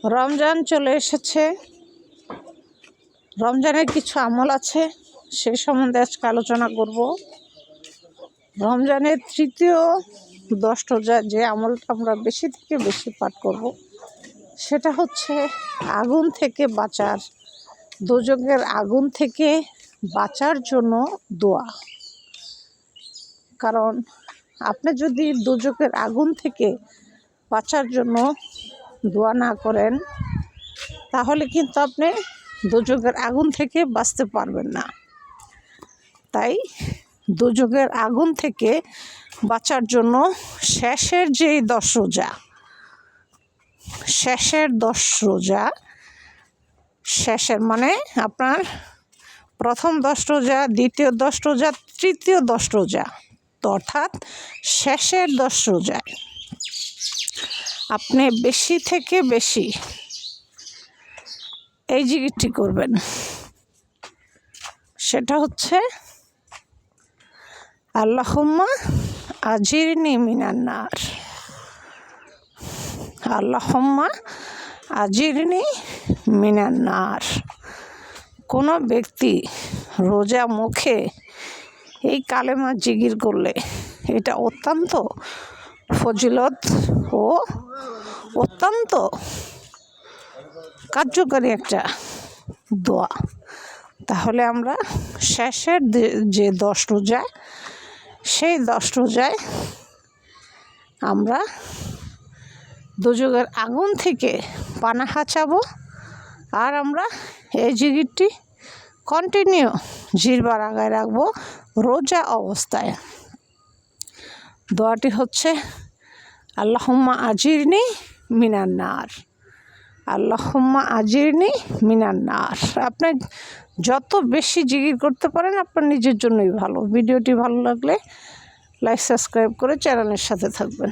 রমজান চলে এসেছে। রমজানের কিছু আমল আছে, সে সম্বন্ধে আজকে আলোচনা করব। রমজানের তৃতীয় 10 রোজা যে আমলটা আমরা বেশি থেকে বেশি পাঠ করব, সেটা হচ্ছে আগুন থেকে বাঁচার, দোজখের আগুন থেকে বাঁচার জন্য দোয়া। কারণ আপনি যদি দোজখের আগুন থেকে বাঁচার জন্য দোয়া না করেন, তাহলে কিন্তু আপনি দোজখের আগুন থেকে বাঁচতে পারবেন না। তাই দোজখের আগুন থেকে বাঁচার জন্য শেষের যে 10 রোজা, শেষের মানে আপনার প্রথম 10 রোজা, দ্বিতীয় 10 রোজা, তৃতীয় 10 রোজা, অর্থাৎ শেষের 10 রোজায় আপনি বেশি থেকে বেশি এই জিকিরটি করবেন। সেটা হচ্ছে আল্লাহুম্মা আজিরনি মিনান নার, আল্লাহুম্মা আজিরনি মিনান নার। কোনো ব্যক্তি রোজা মুখে এই কালেমা জিকির করলে এটা অত্যন্ত ফজিলত ও অত্যন্ত কার্যকারী একটা দোয়া। তাহলে আমরা শেষের যে 10 রোজা, সেই 10 রোজায় আমরা দোজখের আগুন থেকে পানাহা চাবো, আর আমরা এই জিকিরটি কন্টিনিউ জিহ্বার আগায় রাখবো রোজা অবস্থায়। দোয়াটি হচ্ছে আল্লাহুম্মা আজিরনি মিনান নার, আল্লাহুম্মা আজিরনি মিনান নার। আপনি যত বেশি জিকির করতে পারেন আপনার নিজের জন্যই ভালো। ভিডিওটি ভালো লাগলে লাইক, সাবস্ক্রাইব করে চ্যানেলের সাথে থাকবেন।